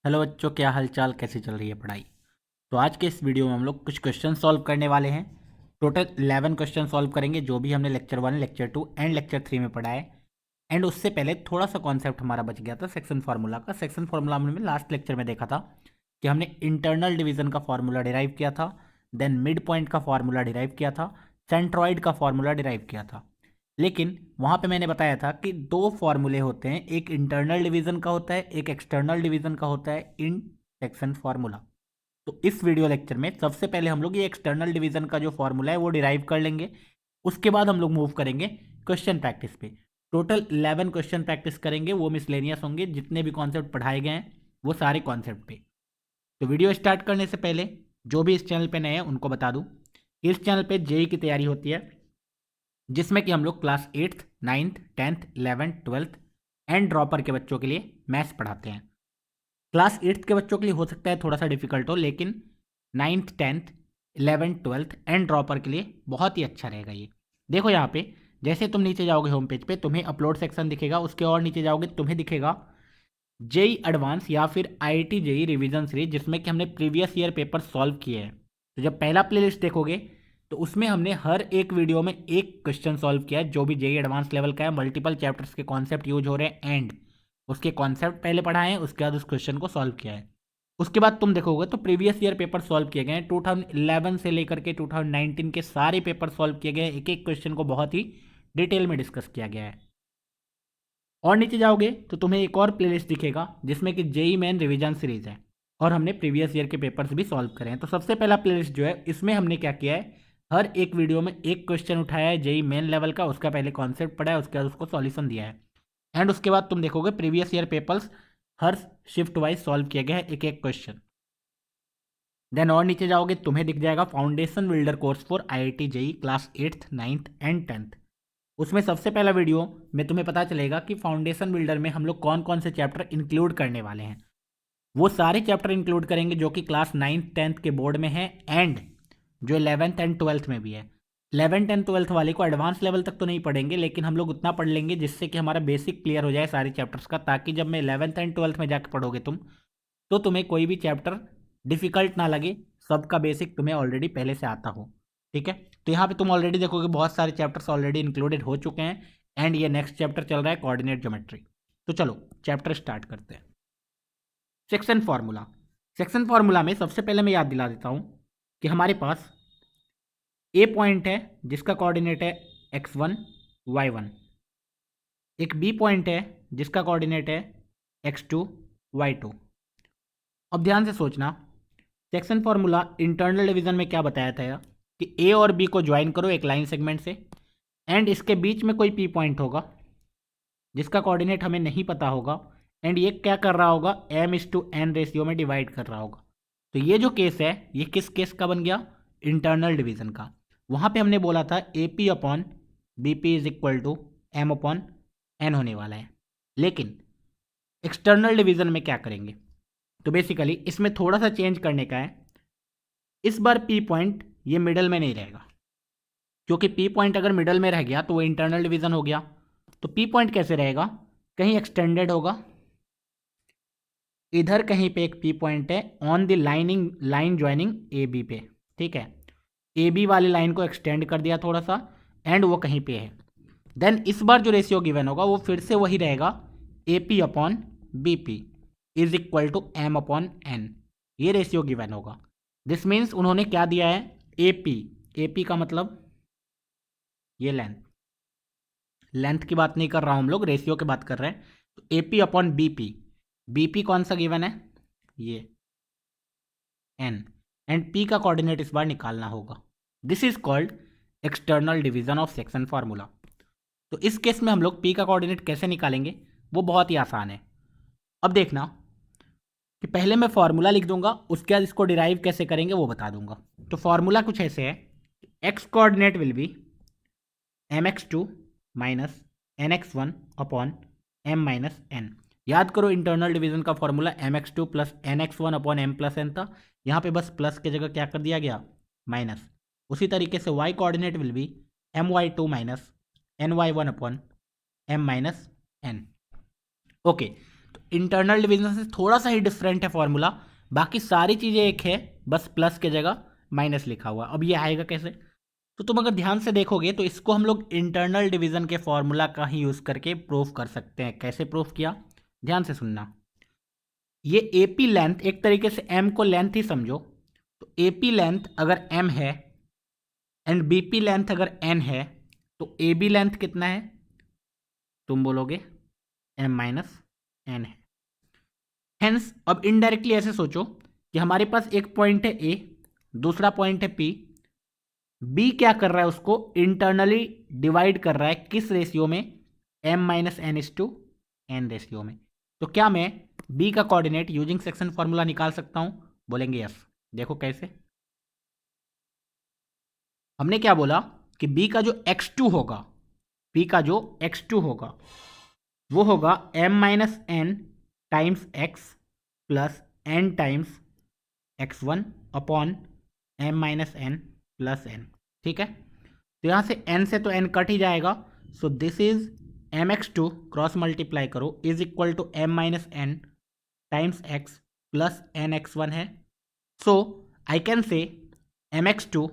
Hello बच्चों, क्या हालचाल, कैसे चल रही है पढ़ाई। तो आज के इस वीडियो में हम लोग कुछ क्वेश्चन सॉल्व करने वाले हैं। टोटल 11 क्वेश्चन सॉल्व करेंगे, जो भी हमने लेक्चर 1, लेक्चर 2 एंड लेक्चर 3 में पढ़ा है। एंड उससे पहले थोड़ा सा कॉन्सेप्ट हमारा बच गया था सेक्शन फार्मूला का। सेक्शन फार्मूला हमने लास्ट लेक्चर में देखा था कि हमने इंटरनल डिवीजन का फार्मूला डिराइव किया था, देन मिड पॉइंट का फार्मूला डिराइव किया था, सेंट्रॉइड का फार्मूला डिराइव किया था। लेकिन वहाँ पे मैंने बताया था कि दो फॉर्मूले होते हैं, एक इंटरनल डिवीजन का होता है, एक एक्सटर्नल डिवीजन का होता है इन सेक्शन फार्मूला। तो इस वीडियो लेक्चर में सबसे पहले हम लोग ये एक्सटर्नल डिवीजन का जो फॉर्मूला है वो डिराइव कर लेंगे। उसके बाद हम लोग मूव करेंगे क्वेश्चन प्रैक्टिस पे। टोटल 11 क्वेश्चन प्रैक्टिस करेंगे, वो मिसलेनियस होंगे, जितने भी कॉन्सेप्ट पढ़ाए गए हैं वो सारे कॉन्सेप्ट पे। तो वीडियो स्टार्ट करने से पहले जो भी इस चैनल पे नए हैं उनको बता दूं, इस चैनल पे जेई की तैयारी होती है, जिसमें कि हम लोग class 8th 9th 10th 11th 12th and dropper के बच्चों के लिए मैथ्स पढ़ाते हैं। क्लास 8th के बच्चों के लिए हो सकता है थोड़ा सा डिफिकल्ट हो, लेकिन 9th 10th 11th 12th and dropper के लिए बहुत ही अच्छा रहेगा ये। देखो यहाँ पे जैसे तुम नीचे जाओगे होम पेज पे, तुम्हें अपलोड सेक्शन दिखेगा, उसके और नीचे जाओगे तुम्हें दिखेगा जेई एडवांस या फिर आईआईटी जेई रिवीजन सीरीज, जिसमें कि हमने प्रीवियस ईयर पेपर सॉल्व किए हैं। तो जब पहला प्लेलिस्ट देखोगे तो उसमें हमने हर एक वीडियो में एक क्वेश्चन सॉल्व किया है जो भी जेई एडवांस लेवल का है। मल्टीपल चैप्टर्स के कॉन्सेप्ट यूज हो रहे हैं एंड उसके कॉन्सेप्ट पहले पढ़ाए हैं, उसके बाद उस क्वेश्चन को सॉल्व किया है। उसके बाद तुम देखोगे तो प्रीवियस ईयर पेपर सॉल्व किए गए हैं, 2011 से लेकर के 2019 के सारे पेपर सॉल्व किए गए हैं। एक एक क्वेश्चन को बहुत ही डिटेल में डिस्कस किया गया है। और नीचे जाओगे तो तुम्हें एक और प्लेलिस्ट दिखेगा जिसमें कि जेई मेन रिवीजन सीरीज है, और हमने प्रीवियस ईयर के पेपर्स भी सॉल्व करे हैं। तो सबसे पहला प्लेलिस्ट जो है, इसमें हमने क्या किया है, हर एक वीडियो में एक क्वेश्चन उठाया है जेई मेन लेवल का, उसका पहले कॉन्सेप्ट पढ़ा है, उसके बाद उसको सॉल्यूशन दिया है। एंड उसके बाद तुम देखोगे प्रीवियस ईयर पेपर्स हर शिफ्ट वाइज सॉल्व किए गए हैं, एक एक क्वेश्चन। देन और नीचे जाओगे तुम्हें दिख जाएगा foundation builder course for IIT JEE class 8th 9th and 10th। उसमें सबसे पहला वीडियो में तुम्हें पता चलेगा कि फाउंडेशन बिल्डर में हम लोग कौन कौन से चैप्टर इंक्लूड करने वाले हैं। वो सारे चैप्टर इंक्लूड करेंगे जो कि क्लास 9th 10th के बोर्ड में है एंड जो 11th एंड 12th में भी है। 11th एंड 12th वाले को एडवांस लेवल तक तो नहीं पढ़ेंगे, लेकिन हम लोग उतना पढ़ लेंगे जिससे कि हमारा बेसिक क्लियर हो जाए सारे चैप्टर्स का, ताकि जब मैं 11th एंड 12th में जाकर पढ़ोगे तुम, तो तुम्हें कोई भी चैप्टर डिफिकल्ट ना लगे, सबका बेसिक तुम्हें ऑलरेडी पहले से आता हो। ठीक है, तो यहाँ पे तुम ऑलरेडी देखोगे बहुत सारे चैप्टर्स ऑलरेडी इंक्लूडेड हो चुके हैं एंड ये नेक्स्ट चैप्टर चल रहा है कोऑर्डिनेट ज्योमेट्री। तो चलो चैप्टर स्टार्ट करते हैं। Section formula. सेक्शन फार्मूला में सबसे पहले मैं याद दिला देता हूँ कि हमारे पास ए पॉइंट है जिसका कोऑर्डिनेट है x1 y1, एक बी पॉइंट है जिसका कोऑर्डिनेट है x2 y2। अब ध्यान से सोचना, सेक्शन फार्मूला इंटरनल डिवीजन में क्या बताया था कि ए और बी को ज्वाइन करो एक लाइन सेगमेंट से, एंड इसके बीच में कोई पी पॉइंट होगा जिसका कोऑर्डिनेट हमें नहीं पता होगा, एंड ये क्या कर रहा होगा, m/n रेशियो में डिवाइड कर रहा होगा। तो ये जो केस है ये किस केस का बन गया, इंटरनल डिवीजन का। वहाँ पे हमने बोला था A P upon B P is equal to M upon N होने वाला है। लेकिन एक्सटर्नल डिवीजन में क्या करेंगे, तो बेसिकली इसमें थोड़ा सा चेंज करने का है। इस बार पी पॉइंट ये मिडल में नहीं रहेगा, क्योंकि पी पॉइंट अगर मिडल में रह गया तो वो इंटरनल डिवीजन हो गया। तो पी पॉइंट कैसे रहेगा, कहीं एक्सटेंडेड होगा, इधर कहीं पे एक पी पॉइंट है on the line joining A B पे। ठीक है, ए बी वाली लाइन को एक्सटेंड कर दिया थोड़ा सा एंड वो कहीं पे है। देन इस बार जो रेशियो गिवन होगा वो फिर से वही रहेगा, A P upon B P is equal to M upon N, ये रेशियो गिवन होगा। दिस मीन्स उन्होंने क्या दिया है, ए पी का मतलब ये लेंथ की बात नहीं कर रहा हूँ, हम लोग रेशियो की बात कर रहे हैं। तो A P upon B P कौन सा गिवन है, ये एन, एंड पी का कोऑर्डिनेट इस बार निकालना होगा। This is called external division of section formula. तो इस केस में हम लोग पी का कोऑर्डिनेट कैसे निकालेंगे, वो बहुत ही आसान है। अब देखना कि पहले मैं फार्मूला लिख दूंगा, उसके बाद इसको डिराइव कैसे करेंगे वो बता दूंगा। तो फार्मूला कुछ ऐसे है, X coordinate will be M X two minus N X one upon M minus N. याद करो इंटरनल डिवीजन का formula M X two plus N X one upon M plus N था, यहाँ पे बस प्लस की जगह क्या कर दिया गया, माइनस। उसी तरीके से Y coordinate will be M Y two minus N Y one upon M minus N. Okay, तो इंटरनल डिवीजन से थोड़ा सा ही डिफरेंट है फॉर्मूला, बाकी सारी चीज़ें एक है, बस प्लस के जगह माइनस लिखा हुआ। अब ये आएगा कैसे? तो तुम अगर ध्यान से देखोगे तो इसको हम लोग इंटरनल डिवीजन के फॉर्मूला का ही यूज़ करके प्रूफ कर सकते हैं। कैसे प्रूफ किया, ध्यान से सुनना। ये एपी लेंथ, एक तरीके से एम को लेंथ ही समझो, तो एपी लेंथ अगर एम है एंड बीपी लेंथ अगर एन है, तो ए बी लेंथ कितना है? तुम बोलोगे एम माइनस एन है। हेंस अब इनडायरेक्टली ऐसे सोचो कि हमारे पास एक पॉइंट है ए, दूसरा पॉइंट है पी, बी क्या कर रहा है, उसको इंटरनली डिवाइड कर रहा है किस रेशियो में? M minus N is to N ratio में। तो क्या मैं बी का कोऑर्डिनेट यूजिंग सेक्शन फॉर्मूला निकाल सकता हूं? बोलेंगे यस। देखो कैसे। हमने क्या बोला कि बी का जो x2 होगा, बी का जो x2 होगा वो होगा m minus N times X plus N times x1 upon m minus N plus N. ठीक है, तो यहाँ से n से तो n कट ही जाएगा, so this is mx2 cross multiply करो is equal to m minus N times x plus n x1 है। So I can say mx2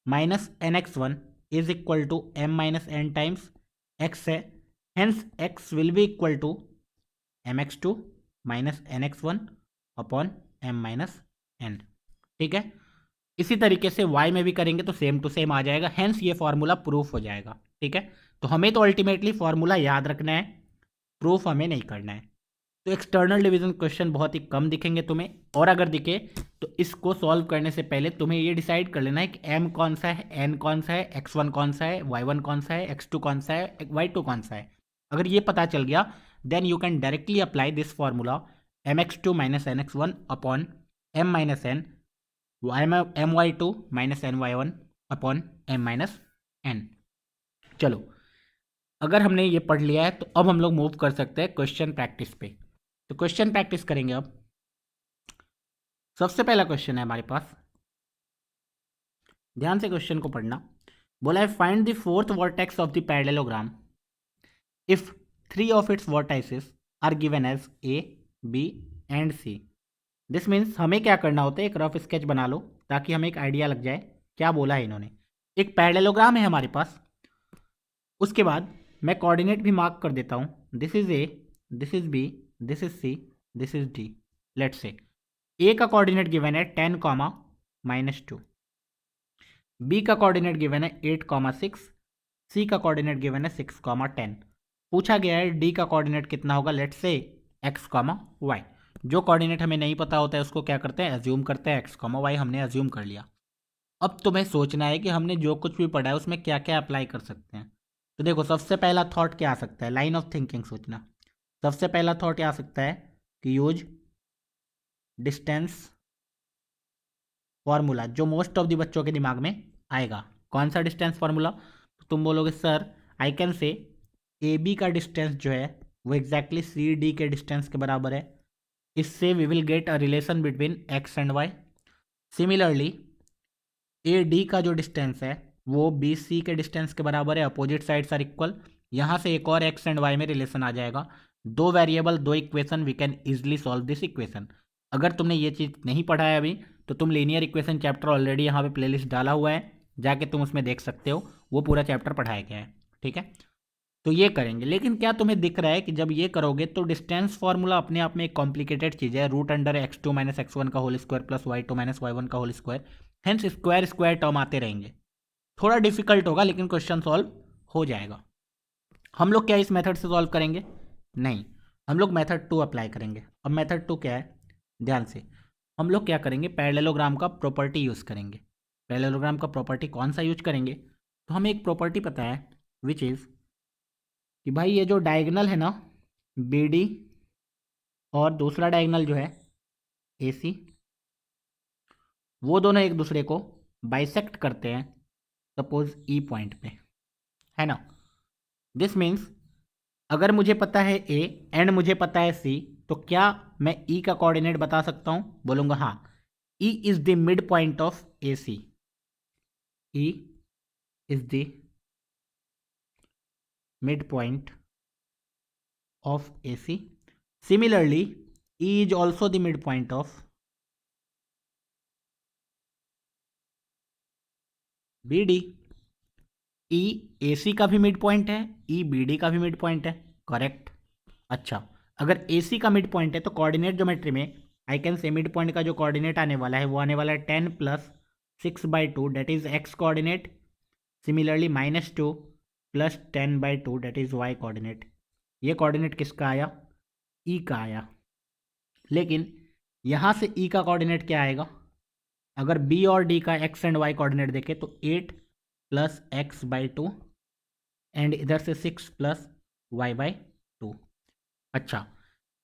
minus n x1 is equal to m minus N times x है, hence x will be equal to mx2 minus n x1 upon m minus n. ठीक है, इसी तरीके से y में भी करेंगे तो सेम टू सेम आ जाएगा, हेंस ये फॉर्मूला प्रूफ हो जाएगा। ठीक है, तो हमें तो अल्टीमेटली फॉर्मूला याद रखना है, प्रूफ हमें नहीं करना है। तो एक्सटर्नल डिवीजन क्वेश्चन बहुत ही कम दिखेंगे तुम्हें, और अगर दिखे तो इसको सॉल्व करने से पहले तुम्हें ये डिसाइड कर लेना है कि m कौन सा है, n कौन सा है, x1 कौन सा है, y1 कौन सा है, x2 कौन सा है, y2 कौन सा है। अगर ये पता चल गया then you can directly apply this formula mx2 minus N X one upon m minus N M Y two minus N Y one upon M minus N. चलो, अगर हमने ये पढ़ लिया है तो अब हम लोग मूव कर सकते हैं क्वेश्चन प्रैक्टिस पे। तो क्वेश्चन प्रैक्टिस करेंगे। अब सबसे पहला क्वेश्चन है हमारे पास, ध्यान से क्वेश्चन को पढ़ना। बोला है find the fourth vertex of the parallelogram if three of its vertices are given as A B and C. This means हमें क्या करना होता है, एक रफ स्केच बना लो ताकि हमें एक आइडिया लग जाए क्या बोला है इन्होंने। एक पैरेललोग्राम है हमारे पास, उसके बाद मैं कोऑर्डिनेट भी मार्क कर देता हूँ, this is A, this is B, this is C, this is D. Let's say A का कोऑर्डिनेट गिवन है 10 कॉमा -2, बी का कोऑर्डिनेट गिवन है 8 कॉमा 6, सी का कोऑर्डिनेट गिवन है 6 कॉमा 10। पूछा गया है डी का कोऑर्डिनेट कितना होगा, let's say X comma Y. जो कोऑर्डिनेट हमें नहीं पता होता है उसको क्या करते हैं, एज्यूम करते हैं, एक्स कॉमा वाई हमने एज्यूम कर लिया। अब तुम्हें सोचना है कि हमने जो कुछ भी पढ़ा है उसमें क्या क्या अप्लाई कर सकते हैं। तो देखो, सबसे पहला थॉट क्या आ सकता है, लाइन ऑफ थिंकिंग सोचना। सबसे पहला थॉट क्या आ सकता है कि यूज डिस्टेंस फॉर्मूला, जो मोस्ट ऑफ द बच्चों के दिमाग में आएगा। कौन सा डिस्टेंस फॉर्मूला? तो तुम बोलोगे सर आई कैन से ए बी का डिस्टेंस जो है वो एग्जैक्टली सी डी के डिस्टेंस के बराबर है, इससे we will get a relation between X and Y. Similarly A D का जो डिस्टेंस है वो बी सी के डिस्टेंस के बराबर है, अपोजिट साइड्स आर इक्वल। यहाँ से एक और एक्स एंड वाई में रिलेशन आ जाएगा। दो वेरिएबल दो equation, we can easily solve this equation. अगर तुमने ये चीज़ नहीं पढ़ा है अभी तो तुम लीनियर इक्वेशन चैप्टर ऑलरेडी यहाँ पे प्लेलिस्ट डाला हुआ है, जाके तुम उसमें देख सकते हो, वो पूरा चैप्टर पढ़ाया गया है। ठीक है, तो ये करेंगे। लेकिन क्या तुम्हें दिख रहा है कि जब ये करोगे तो डिस्टेंस फॉर्मूला अपने आप में एक कॉम्प्लिकेटेड चीज़ है, root under x2 minus x1 का whole square plus y2 minus y1 का whole square, hence square square term आते रहेंगे। थोड़ा डिफिकल्ट होगा लेकिन क्वेश्चन सॉल्व हो जाएगा। हम लोग क्या इस मेथड से सॉल्व करेंगे? नहीं, हम लोग मेथड 2 अप्लाई करेंगे। अब मेथड 2 क्या है, ध्यान से। हम लोग क्या करेंगे, पैरेललोग्राम का प्रॉपर्टी यूज़ करेंगे। पैरेललोग्राम का प्रॉपर्टी कौन सा यूज करेंगे? तो हमें एक प्रॉपर्टी पता है विच इज़ कि भाई ये जो डायगोनल है ना बी डी, और दूसरा डायगोनल जो है ए सी, वो दोनों एक दूसरे को बाइसेक्ट करते हैं सपोज ई पॉइंट पे, है ना। दिस मीन्स अगर मुझे पता है ए एंड मुझे पता है सी, तो क्या मैं ई का कोऑर्डिनेट बता सकता हूँ? बोलूँगा हाँ, E is the mid point of A C, E is the mid point of A C. Similarly E is also the mid point of B D. E A C का भी मिड पॉइंट है, E B D का भी mid point है, correct. अच्छा, अगर ए C का mid point है तो कोऑर्डिनेट ज्योमेट्री में आई कैन से मिड पॉइंट का जो कोऑर्डिनेट आने वाला है वो आने वाला है 10 plus 6/2 that is X coordinate. Similarly -2 plus 10/2 that is Y coordinate. ये कोऑर्डिनेट किसका आया? ई का आया। लेकिन यहाँ से ई का कोऑर्डिनेट क्या आएगा? अगर बी और डी का एक्स एंड वाई कोऑर्डिनेट देखें तो 8 प्लस x/2 एंड इधर से 6 प्लस y/2। अच्छा,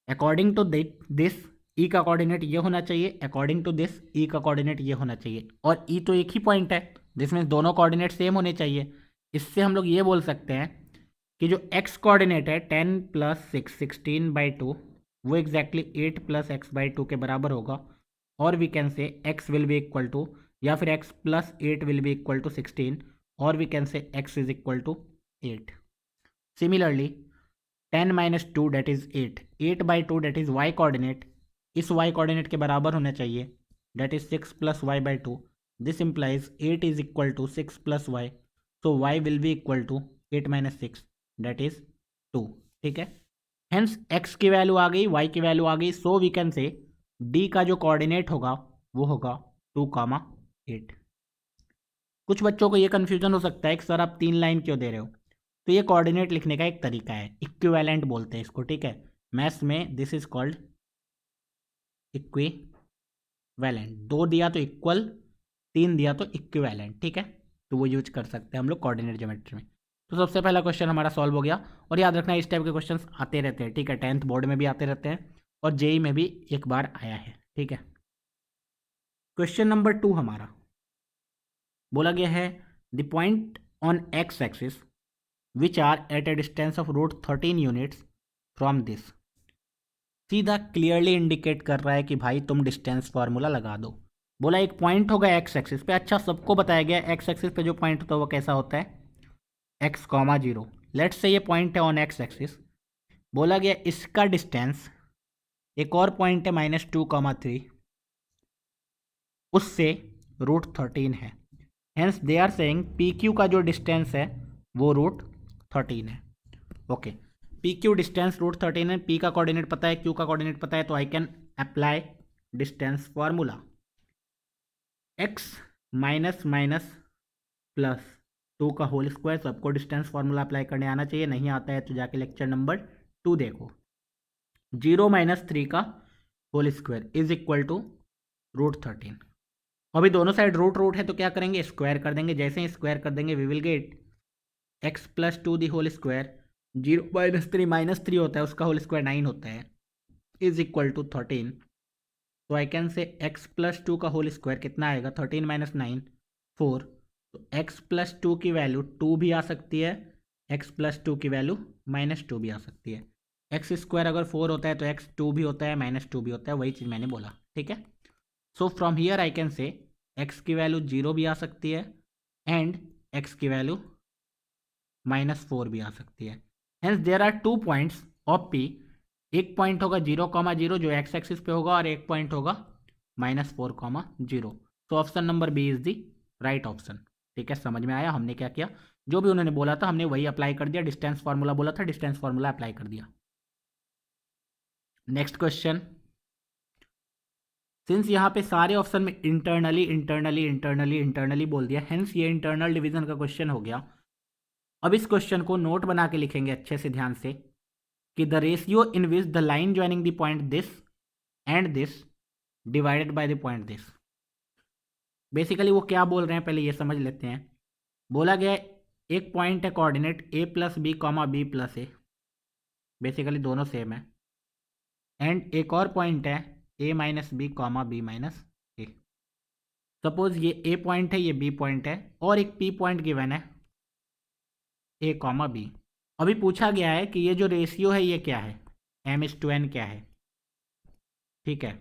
अकॉर्डिंग टू दिस ई का कोऑर्डिनेट ये होना चाहिए, अकॉर्डिंग टू दिस ई का कोऑर्डिनेट ये होना चाहिए, और ई तो एक ही पॉइंट है, जिसमें दोनों कोऑर्डिनेट सेम होने चाहिए। इससे हम लोग ये बोल सकते हैं कि जो x कोऑर्डिनेट है 10 प्लस 6 16/2 वो एग्जैक्टली 8 प्लस x/2 के बराबर होगा, और we can say x will be equal to, या फिर x plus 8 will be equal to 16, और we can say x is equal to 8। Similarly 10 minus 2 that is 8, 8/2 that is y coordinate, इस y coordinate के बराबर होना चाहिए, that is 6 plus y/2। This implies 8 is equal to 6 plus y, so y will be equal to 8 minus 6 that is 2। ठीक है, hence x की value आ गई, y की वैल्यू आ गई, so we can say d का जो कोऑर्डिनेट होगा वो होगा 2,8। कुछ बच्चों को ये कन्फ्यूजन हो सकता है कि सर आप 3 लाइन क्यों दे रहे हो? तो ये कोऑर्डिनेट लिखने का एक तरीका है, इक्विवेलेंट बोलते हैं इसको। ठीक है, मैथ्स में दिस इज कॉल्ड इक्विवेलेंट। 2 दिया तो इक्वल, 3 दिया तो इक्विवेलेंट। ठीक है, तो वो यूज कर सकते हैं हम लोग कोऑर्डिनेट ज्योमेट्री में। तो सबसे पहला क्वेश्चन हमारा सॉल्व हो गया, और याद रखना इस टाइप के क्वेश्चन आते रहते हैं। ठीक है, 10th बोर्ड में भी आते रहते हैं, और जेई में भी एक बार आया है। ठीक है, क्वेश्चन नंबर 2 हमारा बोला गया है the point on X axis which are at a distance of √13 units from this. सीधा क्लियरली इंडिकेट कर रहा है कि भाई तुम डिस्टेंस फार्मूला लगा दो। बोला एक पॉइंट होगा एक्स एक्सिस पे। अच्छा, सबको बताया गया एक्स एक्सिस पे जो पॉइंट होता है वो कैसा होता है? x,0। लेट्स से ये पॉइंट है ऑन एक्स एक्सिस। बोला गया इसका डिस्टेंस, एक और पॉइंट है -2,3, उससे √13 है। Hence they are saying P Q का जो डिस्टेंस है वो √13 है। ओके, पी क्यू डिस्टेंस √13 है, पी का कोऑर्डिनेट पता है, क्यू का कोऑर्डिनेट पता है, तो I can apply distance formula. X minus minus plus 2 का होल स्क्वायर, सबको डिस्टेंस फार्मूला अप्लाई करने आना चाहिए, नहीं आता है तो जाके लेक्चर नंबर 2 देखो। 0 माइनस 3 का whole square is equal to √13। अभी दोनों साइड रूट रूट है तो क्या करेंगे? स्क्वायर कर देंगे। जैसे ही स्क्वायर कर देंगे we will get x plus 2 the whole square, 0 minus 3 -3 होता है, उसका होल स्क्वायर 9 होता है, इज इक्वल टू 13। तो I can say x plus 2 का होल स्क्वायर कितना आएगा? 13 माइनस 9 4। तो x प्लस 2 की वैल्यू 2 भी आ सकती है, x प्लस 2 की वैल्यू -2 भी आ सकती है। एक्स स्क्वायर अगर 4 होता है तो x 2 भी होता है, -2 भी होता है, वही चीज़ मैंने बोला। ठीक है, so from here I can say x की वैल्यू 0 भी आ सकती है एंड x की वैल्यू -4 भी आ सकती है। Hence there are 2 points of P। एक पॉइंट होगा 0,0 जो एक्स एक्सिस पे होगा, और एक पॉइंट होगा -4,0। तो option number B is the right option. ठीक है, समझ में आया हमने क्या किया? जो भी उन्होंने बोला था हमने वही अप्लाई कर दिया, डिस्टेंस फार्मूला बोला था, डिस्टेंस फार्मूला अप्लाई कर दिया। नेक्स्ट क्वेश्चन, सिंस यहाँ पे सारे ऑप्शन में इंटरनली इंटरनली इंटरनली इंटरनली बोल दिया, हेंस ये इंटरनल डिवीजन का क्वेश्चन हो गया। अब इस क्वेश्चन को नोट बना के लिखेंगे अच्छे से ध्यान से कि the ratio in which the line joining the point this and this divided by the point this. Basically वो क्या बोल रहे हैं पहले ये समझ लेते हैं। बोला गया एक पॉइंट है coordinate a plus B comma B plus A, basically दोनों सेम है, एंड एक और पॉइंट है a minus B comma B minus A. Suppose ये a पॉइंट है, ये b पॉइंट है, और एक p पॉइंट गिवन है a कॉमा b। अभी पूछा गया है कि ये जो रेशियो है ये क्या है, m/n क्या है। ठीक है,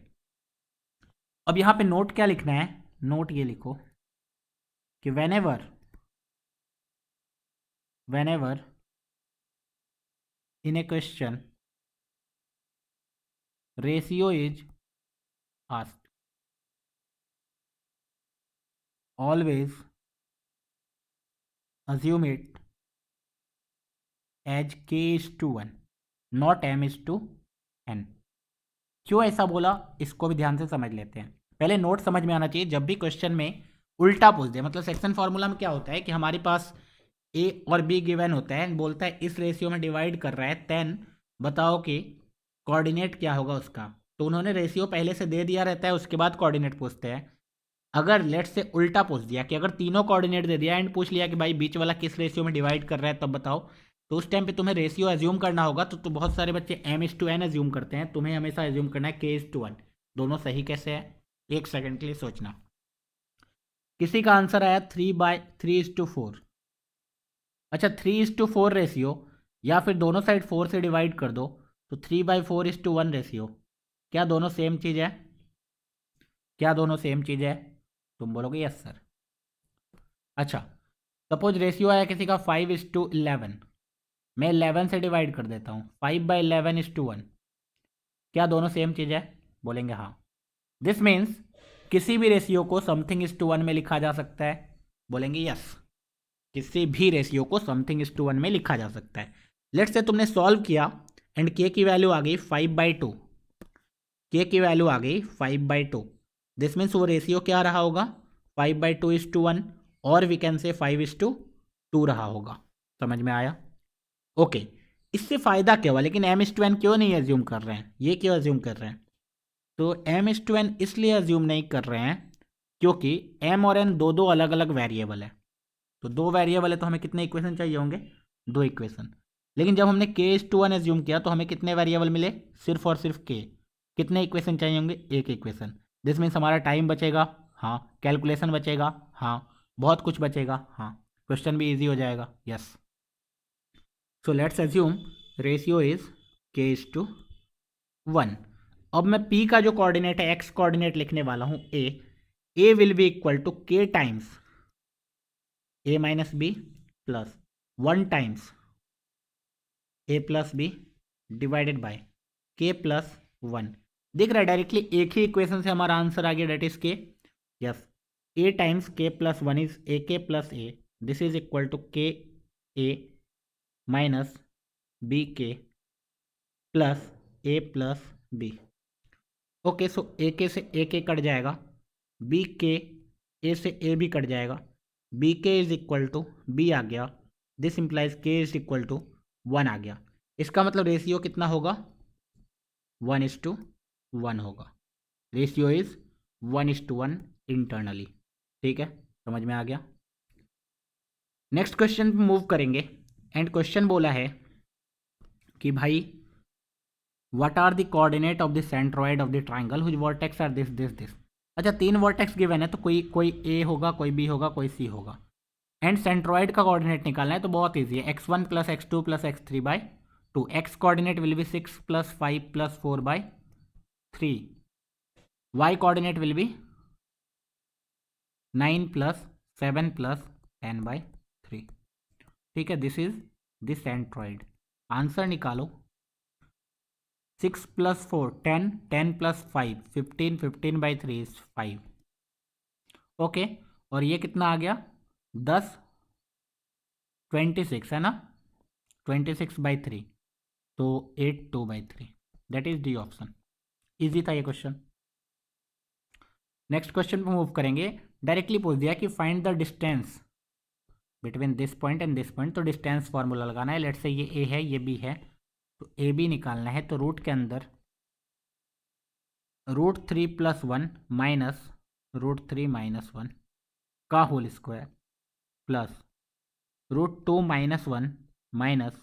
अब यहाँ पे नोट क्या लिखना है? नोट ये लिखो कि whenever in a question ratio is asked, always assume it as k is to 1 not m is to n। क्यों ऐसा बोला इसको भी ध्यान से समझ लेते हैं। पहले नोट समझ में आना चाहिए, जब भी क्वेश्चन में उल्टा पूछ दे, मतलब सेक्शन फॉर्मूला में क्या होता है कि हमारे पास ए और बी गिवन होता है, बोलता है इस रेशियो में डिवाइड कर रहा है, देन बताओ कि कोऑर्डिनेट क्या होगा उसका। तो उन्होंने रेशियो पहले से दे दिया रहता है, उसके बाद कोऑर्डिनेट पूछते हैं। अगर लेट से उल्टा पूछ दिया कि अगर तीनों कोऑर्डिनेट दे दिया एंड पूछ लिया कि भाई बीच वाला किस रेशियो में डिवाइड कर रहा है तब बताओ, तो उस टाइम पे तुम्हें रेशियो एज्यूम करना होगा। तो बहुत सारे बच्चे M is to N assume करते हैं, तुम्हें हमेशा एज्यूम करना है के इज टू वन। दोनों सही कैसे है, एक सेकंड के लिए सोचना। किसी का आंसर आया 3/3:4। अच्छा 3:4 रेशियो, या फिर दोनों साइड 4 से डिवाइड कर दो, तो 3/4:1 रेशियो। क्या दोनों सेम चीज़ है? क्या दोनों सेम चीज़ है? तुम बोलोगे यस सर। अच्छा सपोज रेशियो आया किसी का 5:11, मैं 11 से डिवाइड कर देता हूँ, 5/11:1। क्या दोनों सेम चीज़ है? बोलेंगे हाँ। दिस मीन्स किसी भी रेशियो को समथिंग इज टू वन में लिखा जा सकता है। बोलेंगे यस, किसी भी रेशियो को समथिंग इज टू वन में लिखा जा सकता है। लेट्स से तुमने सॉल्व किया एंड के की वैल्यू आ गई 5/2। के की वैल्यू आ गई 5/2। दिस मीन्स वो रेशियो क्या रहा होगा, 5/2:1, और वी कैन से 5:2 रहा होगा। समझ में आया? ओके इससे फ़ायदा क्या हुआ, लेकिन एम इज टू एन क्यों नहीं एज्यूम कर रहे हैं, ये क्यों एज्यूम कर रहे हैं? तो एम इज टू एन इसलिए एज्यूम नहीं कर रहे हैं क्योंकि एम और एन दो दो अलग अलग वेरिएबल है। तो दो वेरिएबल है तो हमें कितने इक्वेशन चाहिए होंगे, दो इक्वेशन। लेकिन जब हमने के इज टू वन एज्यूम किया तो हमें कितने वेरिएबल मिले, सिर्फ और सिर्फ के। कितने इक्वेशन चाहिए होंगे, एक इक्वेशन। दिस मीन्स हमारा टाइम बचेगा, हाँ, कैलकुलेशन बचेगा, हाँ, बहुत कुछ बचेगा, हाँ, क्वेश्चन भी ईजी हो जाएगा। Yes, so let's assume ratio is के इज टू 1। अब मैं p का जो कोऑर्डिनेट है x कोऑर्डिनेट लिखने वाला हूं a will be equal to k times a minus B plus 1 times a plus B divided by k plus 1। दिख रहा है डायरेक्टली एक ही इक्वेशन से हमारा आंसर आ गया, that is K. Yes, a times k plus 1 is A K plus A, this is equal to K A minus B K plus A plus B. Okay so A K say ए के cut जाएगा, B के ए से ए भी cut जाएगा, B K is equal to B आ गया, this implies K is equal to 1 आ गया। इसका मतलब रेशियो कितना होगा, 1:1 होगा। Ratio is 1:1 internally. ठीक है, समझ में आ गया। नेक्स्ट क्वेश्चन पे मूव करेंगे एंड क्वेश्चन बोला है कि भाई what are the coordinate of the centroid of the triangle whose vertex are this this this. अच्छा तीन वर्टेक्स गिवन है तो कोई कोई ए होगा, कोई बी होगा, कोई सी होगा, एंड सेंट्रॉइड का कोऑर्डिनेट निकालना है तो बहुत ईजी है, x1 plus x2 plus x3/2। X coordinate will B 6 plus 5 plus 4/3। y coordinate will B 9 plus 7 plus 10/3। ठीक है, this is the centroid. Answer निकालो, 6 प्लस 4 10, 10 प्लस 5 15, 15/3 इज 5। ओके, और ये कितना आ गया, 10 26 है ना, 26/3, तो 8 2/3। That is D option. Easy था ये क्वेश्चन। नेक्स्ट क्वेश्चन पे मूव करेंगे। डायरेक्टली पूछ दिया कि find the distance between this point and this point, तो डिस्टेंस फार्मूला लगाना है। लेट्स से ये ए है, ये बी है, तो ए बी निकालना है। तो रूट के अंदर √3 + 1 माइनस √3 - 1 का होल स्क्वायर प्लस √2 - 1 माइनस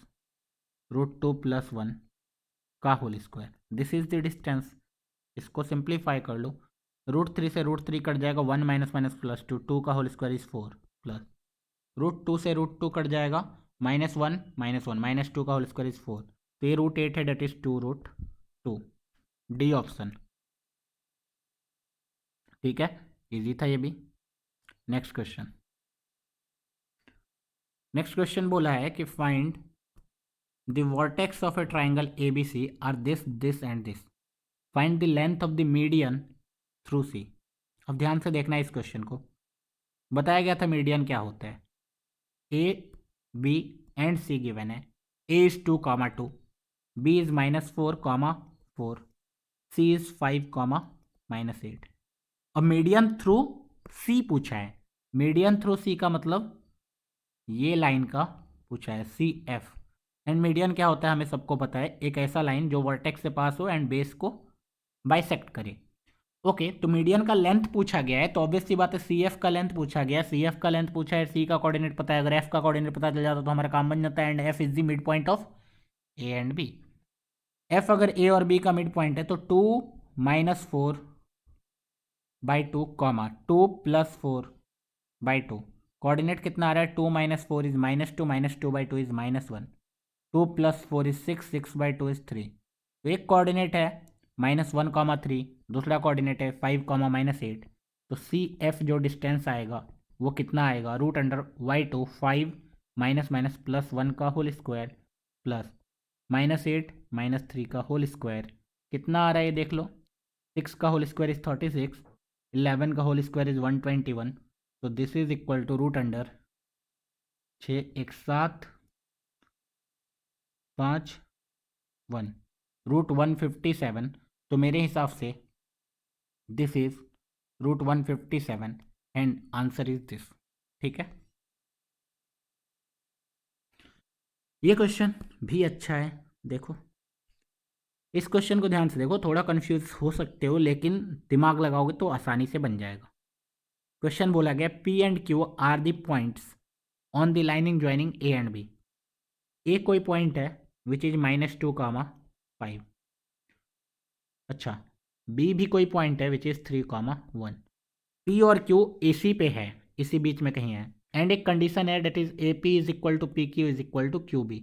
√2 + 1 का whole square. This is the distance. इसको सिंप्लीफाई कर लो, √3 से √3 कट जाएगा, 1 माइनस माइनस प्लस 2, 2 का होल स्क्वायर इज 4 प्लस √2 से √2 कट जाएगा, -1 -1 -2 का होल स्क्वायर इज 4। तो ये √8 है, डेट इज 2√2। D option. ठीक है, इजी था ये भी। Next question. नेक्स्ट क्वेश्चन बोला है कि find the vertex of a triangle ABC are this this and this. Find the length of the median through C. अब ध्यान से देखना इस क्वेश्चन को। बताया गया था मीडियन क्या होता है। A, B and C given है। A is 2, 2, B is -4, 4, C is 5, -8। अब मीडियन थ्रू सी पूछा है। मीडियन थ्रू सी का मतलब ये लाइन का पूछा है, सी एफ। एंड मीडियन क्या होता है हमें सबको पता है, एक ऐसा लाइन जो वर्टेक्स से पास हो एंड बेस को बाइसेक्ट करे। ओके, तो मीडियन का लेंथ पूछा गया है, तो ऑब्वियस सी बात है सी एफ का लेंथ पूछा गया है। सी एफ का लेंथ पूछा है, सी का कोऑर्डिनेट पता है, अगर एफ का कोऑर्डिनेट पता चल जाता तो हमारा काम बन जाता है। And F is the mid point of A and B. F अगर ए और बी का मिड पॉइंट है तो 2 - 4/2 कॉमा 2 + 4/2। कोऑर्डिनेट कितना आ रहा है, 2 - 4 इज -2, -2/2 इज -1, 2 + 4 इज 6, 6/2 इज 3। तो एक कोऑर्डिनेट है -1, 3, दूसरा कोऑर्डिनेट है 5, -8। तो सी एफ जो डिस्टेंस आएगा वो कितना आएगा, √/y2 5 -+1 का होल स्क्वायर प्लस -8 -3 का होल स्क्वायर। कितना आ रहा है ये देख लो, 6 का होल स्क्वायर इज 36, 11 का होल स्क्वायर इज 121। तो दिस इज इक्वल टू √6 1 7 5 1 √157। तो मेरे हिसाब से this is √157 and answer is this. ठीक है, ये क्वेश्चन भी अच्छा है। देखो इस क्वेश्चन को ध्यान से देखो, थोड़ा कंफ्यूज हो सकते हो लेकिन दिमाग लगाओगे तो आसानी से बन जाएगा। क्वेश्चन बोला गया P and Q are the points on the lining joining A and B. A कोई पॉइंट है विच इज -2, 5। अच्छा, बी भी कोई पॉइंट है विच इज 3, 1। पी और क्यू इसी पे है, इसी बीच में कहीं है। एंड एक कंडीशन है that is A P is equal to P Q is equal to Q B.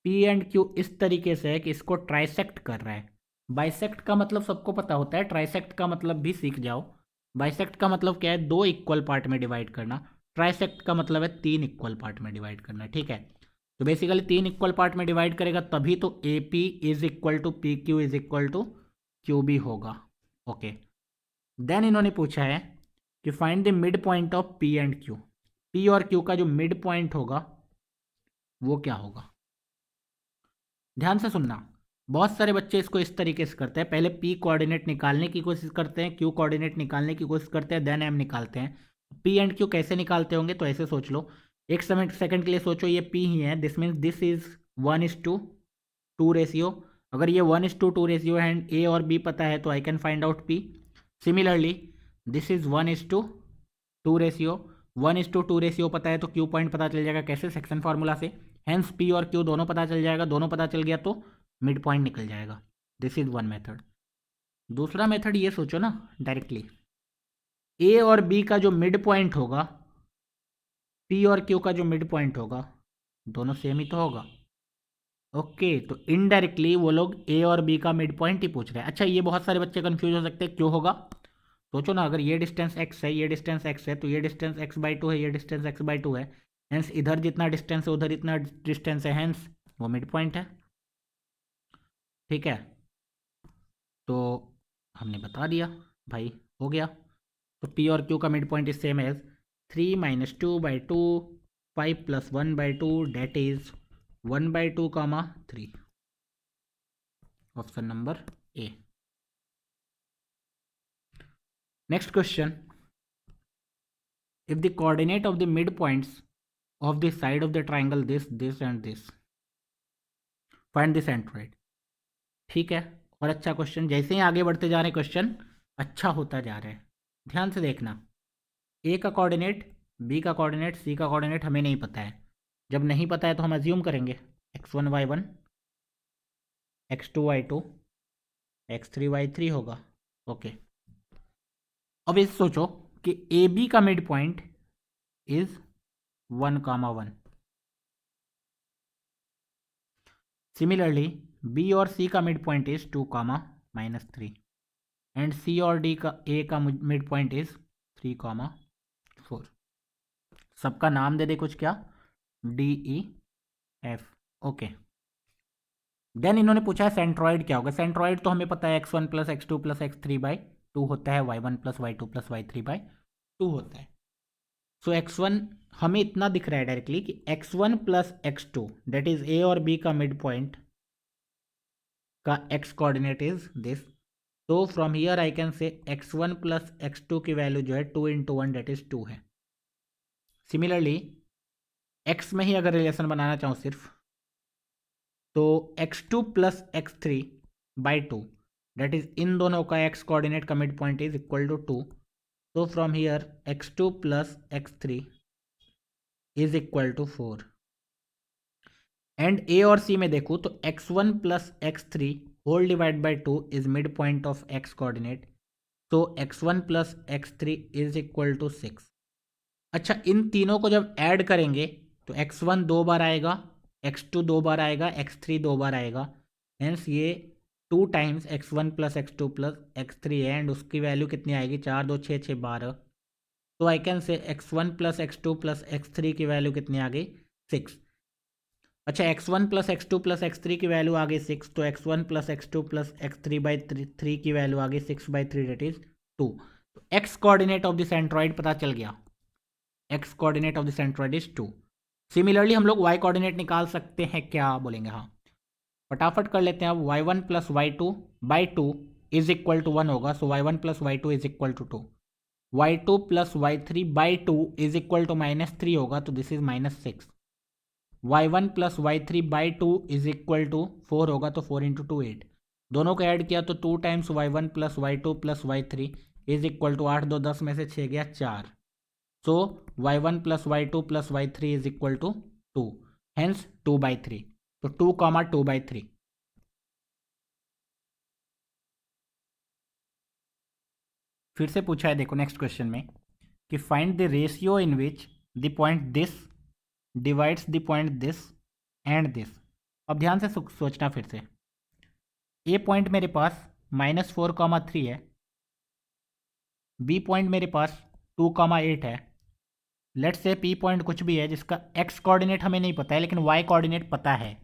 P and Q इस तरीके से है कि इसको ट्राइसेक्ट कर रहा है। बाइसेक्ट का मतलब सबको पता होता है, ट्राइसेक्ट का मतलब भी सीख जाओ। बाइसेक्ट का मतलब क्या है, 2 इक्वल पार्ट में डिवाइड करना। ट्राइसेक्ट का मतलब है 3 इक्वल पार्ट में डिवाइड करना। ठीक है, तो बेसिकली 3 इक्वल पार्ट में डिवाइड करेगा तभी तो A P is equal to P Q is equal to Q B होगा। ओके, देन इन्होंने पूछा है कि find the mid point of P and Q. P और क्यू का जो मिड पॉइंट होगा वो क्या होगा। ध्यान से सुनना, बहुत सारे बच्चे इसको इस तरीके से करते हैं, पहले पी कोऑर्डिनेट निकालने की कोशिश करते हैं, क्यू कोऑर्डिनेट निकालने की कोशिश करते हैं, देन एम निकालते हैं। पी एंड क्यू कैसे निकालते होंगे, तो ऐसे सोच लो, एक सेकंड के लिए सोचो ये पी ही है, this means this is 1:2 ratio. अगर ये 1:2 रेशियो है एंड ए और बी पता है तो I can find out P. Similarly this is 1:2 ratio, 1:2 ratio पता है तो क्यू पॉइंट पता चल जाएगा, कैसे, सेक्शन फार्मूला से। हेंस पी और क्यू दोनों पता चल जाएगा, दोनों पता चल गया तो मिड पॉइंट निकल जाएगा। This is one method. दूसरा मेथड ये सोचो ना, डायरेक्टली ए और बी का जो मिड पॉइंट होगा, पी और क्यू का जो मिड पॉइंट होगा, दोनों सेम ही तो होगा। ओके, तो इनडायरेक्टली वो लोग ए और बी का मिड पॉइंट ही पूछ रहे हैं। अच्छा, ये बहुत सारे बच्चे कंफ्यूज हो सकते हैं, क्यों होगा। सोचो ना, अगर ये डिस्टेंस x है, ये डिस्टेंस x है, तो ये डिस्टेंस x/2 है, ये डिस्टेंस x/2 है। हेंस इधर जितना डिस्टेंस है उधर इतना डिस्टेंस है, हेंस वो मिड पॉइंट है। ठीक है, तो हमने बता दिया भाई, हो गया। तो पी और क्यू का mid point is same as 3 - 2/2 5 + 1/2 that is 1/2, 3। Option number A. Next question, if the coordinate of the midpoints of the side of the triangle this and this, find the centroid। ठीक है, और अच्छा question, जैसे ही आगे बढ़ते जा रहे हैं क्वेश्चन अच्छा होता जा रहा है। ध्यान से देखना, ए का कोऑर्डिनेट, बी का कोऑर्डिनेट, सी का कोऑर्डिनेट हमें नहीं पता है। जब नहीं पता है तो हम अज्यूम करेंगे x1 y1, x2 y2, x3 y3 होगा। ओके, अब इस सोचो कि ए बी का mid point is 1, 1। Similarly B और सी का mid point is 2, -3। And C और डी का ए का मिड पॉइंट इज 3, 4। सबका नाम दे दे कुछ, क्या, D E F. Okay, then इन्होंने पूछा है सेंट्रॉइड क्या होगा। सेंट्रॉइड तो हमें पता है x1 plus x2 plus x3/2 होता है, y1 plus y2 plus y3/2 होता है। सो x1 हमें इतना दिख रहा है डायरेक्टली कि x1 plus x2 that is a और बी का मिड पॉइंट का x कोऑर्डिनेट इज दिस। तो फ्रॉम हियर आई कैन से x1 प्लस x2 की वैल्यू जो है 2 × 1 दैट इज 2 है। सिमिलरली x में ही अगर रिलेशन बनाना चाहूँ सिर्फ, तो x2 plus x3/2 that is in दोनों का x कोऑर्डिनेट का mid point is equal to 2। तो from here x2 plus x3 is equal to 4। And A और सी में देखूँ तो x1 plus x3 whole divide by 2 is mid point of x coordinate. तो x1 plus x3 is equal to 6। अच्छा, इन तीनों को जब ऐड करेंगे तो x1 दो बार आएगा, x2 दो बार आएगा, x3 दो बार आएगा। हेंस ये 2 times x1 plus x2 plus x3 है। एंड उसकी वैल्यू कितनी आएगी, 4 2 6 6 12। तो आई कैन से x1 plus x2 plus x3 की वैल्यू कितनी आ गई, 6। अच्छा, x1 plus x2 plus x3 की वैल्यू आ गई 6, तो x1 plus x2 plus x3/3 की वैल्यू आ गई 6/3 दैट इज 2। तो x coordinate of the centroid पता चल गया, x coordinate of the centroid is 2। Similarly हम लोग y कोऑर्डिनेट निकाल सकते हैं, क्या बोलेंगे, हाँ फटाफट कर लेते हैं। अब y1 plus y2/2 is equal to 1 होगा, so y1 plus y2 is equal to 2। y2 plus y3/2 is equal to -3 होगा, तो this is -6। y1 plus y3/2 is equal to 4 होगा, तो 4 × 2 8। दोनों को ऐड किया तो 2 times y1 plus y2 plus y3 is equal to 8 2 10 में से 6 गया 4। So y1 plus y2 plus y3 is equal to 2, hence 2/3। तो 2, 2/3। फिर से पूछा है, देखो नेक्स्ट क्वेश्चन में कि find the ratio in which the point this divides the point this and this. अब ध्यान से सोचना फिर से। ए पॉइंट मेरे पास -4, 3 है, बी पॉइंट मेरे पास 2, 8 है। लेट्स से पी पॉइंट कुछ भी है जिसका एक्स कोऑर्डिनेट हमें नहीं पता है लेकिन वाई कोऑर्डिनेट पता है।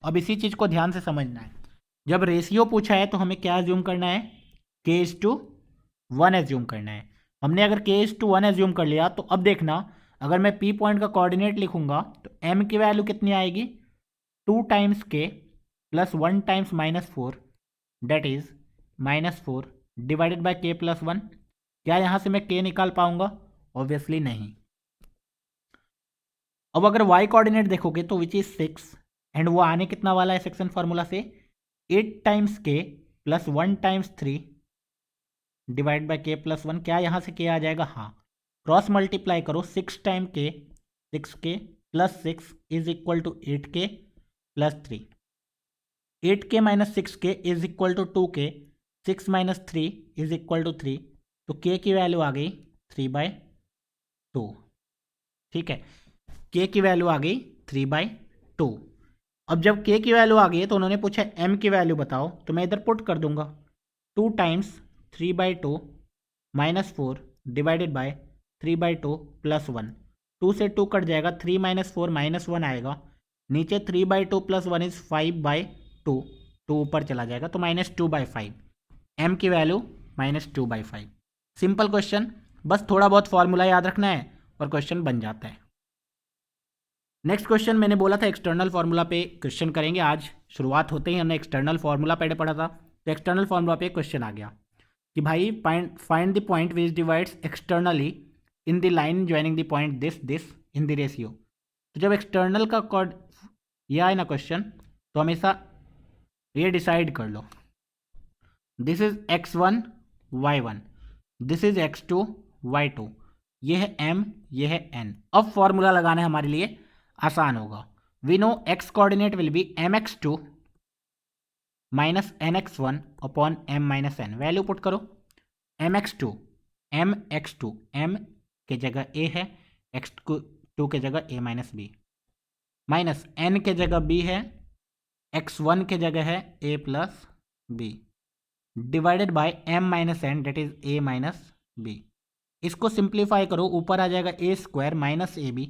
अब इसी चीज़ को ध्यान से समझना है। जब रेशियो पूछा है तो हमें क्या एज्यूम करना है, k:1 एज्यूम करना है। हमने अगर k:1 एज्यूम कर लिया तो अब देखना, अगर मैं पी पॉइंट का कोऑर्डिनेट लिखूंगा तो m की वैल्यू कितनी आएगी, 2 times k plus 1 times -4 that is -4 divided by k plus 1। क्या यहाँ से मैं k निकाल पाऊंगा, ऑब्वियसली नहीं। अब अगर y कोऑर्डिनेट देखोगे तो विच इज 6 एंड वो आने कितना वाला है सेक्शन फार्मूला से, 8 times k plus 1 times 3 divide by k plus 1। क्या यहाँ से k आ जाएगा, हाँ क्रॉस मल्टीप्लाई करो, 6 time k 6k plus 6 is equal to 8k plus 3। 8k minus 6k is equal to 2k, 6 minus 3 is equal to 3। तो k की value आ गई 3/2। ठीक है, k की वैल्यू आ गई 3/2। अब जब k की वैल्यू आ गई तो उन्होंने पूछा m की वैल्यू बताओ, तो मैं इधर पुट कर दूंगा 2 टाइम्स 3/2 -4 डिवाइडेड बाय 3/2 प्लस 1। 2 से 2 कट जाएगा, 3 - 4 -1 आएगा, नीचे 3/2 प्लस 1 इज 5/2, 2 ऊपर चला जाएगा तो -2/5। m की वैल्यू -2/5। सिंपल क्वेश्चन, बस थोड़ा बहुत फॉर्मूला याद रखना है और क्वेश्चन बन जाता है। नेक्स्ट क्वेश्चन मैंने बोला था एक्सटर्नल फार्मूला पे क्वेश्चन करेंगे। आज शुरुआत होते ही हमने एक्सटर्नल फार्मूला पढ़ा था, तो एक्सटर्नल फार्मूला पे क्वेश्चन आ गया कि भाई find the point which divides externally in the line joining the point this in the ratio. तो जब एक्सटर्नल का कॉर्ड यह आए ना क्वेश्चन, तो हमेशा ये डिसाइड कर लो, this is x1 y1, this is x2 y2, ये है m, ये है n। अब फॉर्मूला लगाना है हमारे लिए आसान होगा। We know x coordinate will be mx2 minus nx1 upon m minus n। Value put करो, mx2 m के जगह a है, x2 के जगह a minus b, minus n के जगह b है, x1 के जगह है a plus b, divided by m minus n that is a minus b। इसको सिंप्लीफाई करो, ऊपर आ जाएगा a² minus ab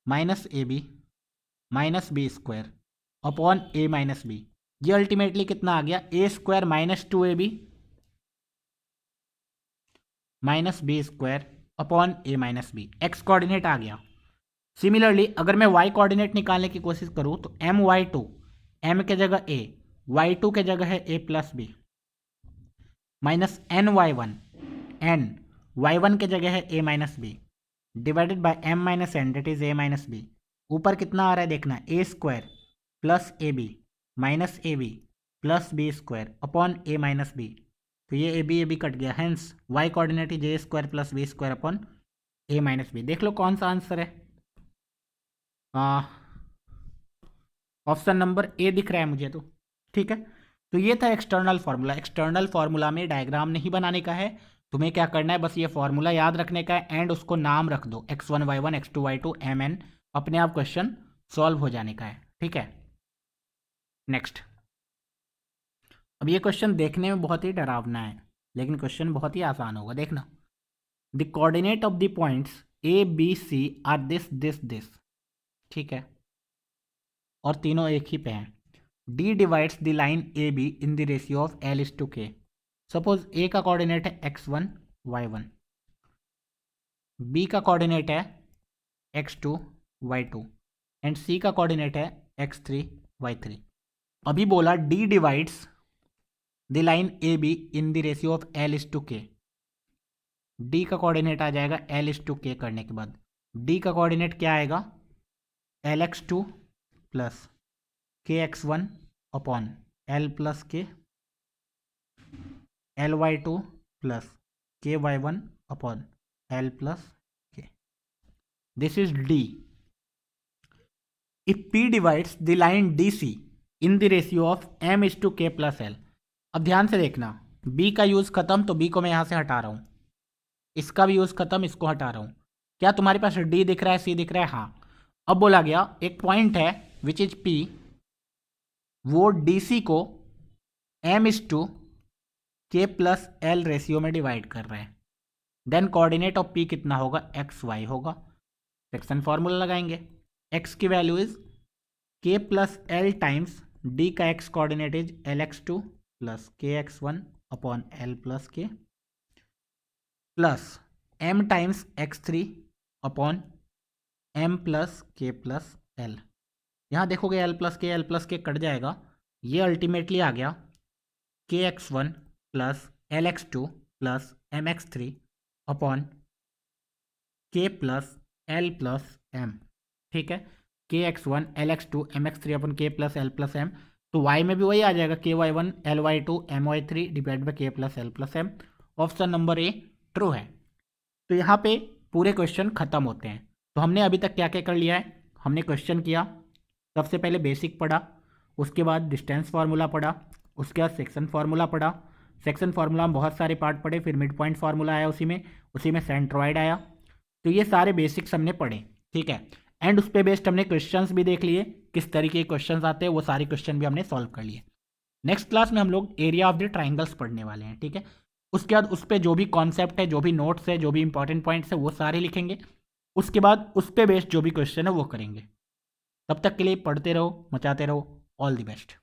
minus ab minus b²। Upon A minus B. ये अल्टीमेटली कितना आ गया, A square minus 2ab minus B square upon A minus B. X coordinate आ गया। सिमिलरली अगर मैं वाई कोऑर्डिनेट निकालने की कोशिश करूं तो एम वाई टू, एम के जगह ए, वाई टू के जगह है A plus B, minus N Y one, N Y one के जगह है A minus B, divided by M minus N that is A minus B. ऊपर कितना आ रहा है देखना, A square plus A B minus A B plus B square upon A minus B. तो ये ए बी कट गया, hence Y coordinate is A square plus B square upon A minus B. देख लो कौन सा answer है। Option number ए दिख रहा है मुझे तो, ठीक है। तो ये था एक्सटर्नल फार्मूला। एक्सटर्नल फार्मूला में डायग्राम नहीं बनाने का है, तुम्हें क्या करना है, बस ये फार्मूला याद रखने का है एंड उसको नाम रख दो, x1 y1 x2 y2 mn, अपने आप क्वेश्चन सॉल्व हो जाने का है, ठीक है। नेक्स्ट, अब ये क्वेश्चन देखने में बहुत ही डरावना है लेकिन क्वेश्चन बहुत ही आसान होगा, देखना। The coordinate of the points A B C are this this this, ठीक है, और तीनों एक ही पे हैं। D divides the line A B in the ratio of L is to K. Suppose A का कोऑर्डिनेट है x1 y1, बी का कोऑर्डिनेट है x2 y2 एंड सी का कोऑर्डिनेट है x3 y3। अभी बोला D divides the line A B in the ratio of L is to K. D का coordinate आ जाएगा L इज टू के करने के बाद D का कोऑर्डिनेट क्या आएगा, Lx2 plus kx1 upon L plus K, Ly2 plus ky1 upon L plus K. This is D। If P divides the line DC in the ratio of M is to K plus L। अब ध्यान से देखना, B का use खत्म तो B को मैं यहां से हटा रहा हूं, इसका भी यूज खत्म, इसको हटा रहा हूं। क्या तुम्हारे पास D दिख रहा है, C दिख रहा है? हाँ। अब बोला गया एक पॉइंट है विच इज P, वो DC को M is to K plus L ratio में डिवाइड कर रहे हैं। देन कोऑर्डिनेट ऑफ P कितना होगा, एक्स वाई होगा। सेक्शन फॉर्मूला लगाएंगे, x की value is K plus L times D का x coordinate is Lx2 plus kx1 upon L plus K plus M times x3 upon M plus K plus L। यहाँ देखोगे L plus के cut जाएगा, ये ultimately आ गया kx1 plus Lx2 plus mx3 upon के plus L plus M, ठीक है। kx1 Lx2 mx3 upon के प्लस L प्लस M। तो y में भी वही आ जाएगा ky1 ly2 my3 divide by K plus L plus M। Option number A true है। तो यहाँ पे पूरे क्वेश्चन खत्म होते हैं। तो हमने अभी तक क्या क्या कर लिया है, हमने क्वेश्चन किया, सबसे पहले बेसिक पढ़ा, उसके बाद डिस्टेंस फार्मूला पढ़ा, उसके बाद सेक्शन फार्मूला पढ़ा, सेक्शन फार्मूला में बहुत सारे पार्ट पढ़े, फिर मिड पॉइंट फार्मूला आया, उसी में सेंट्रॉइड आया। तो ये सारे बेसिक्स हमने पढ़े, ठीक है। एंड उस पर बेस्ड हमने क्वेश्चंस भी देख लिए, किस तरीके के क्वेश्चंस आते हैं, वो सारे क्वेश्चन भी हमने सॉल्व कर लिए। नेक्स्ट क्लास में हम लोग एरिया ऑफ द ट्राइंगल्स पढ़ने वाले हैं, ठीक है। उसके बाद उस पर जो भी कॉन्सेप्ट है, जो भी नोट्स है, जो भी इंपॉर्टेंट पॉइंट्स है, वो सारे लिखेंगे। उसके बाद उस पर बेस्ड जो भी क्वेश्चन है वो करेंगे। तब तक के लिए पढ़ते रहो, मचाते रहो। All the best.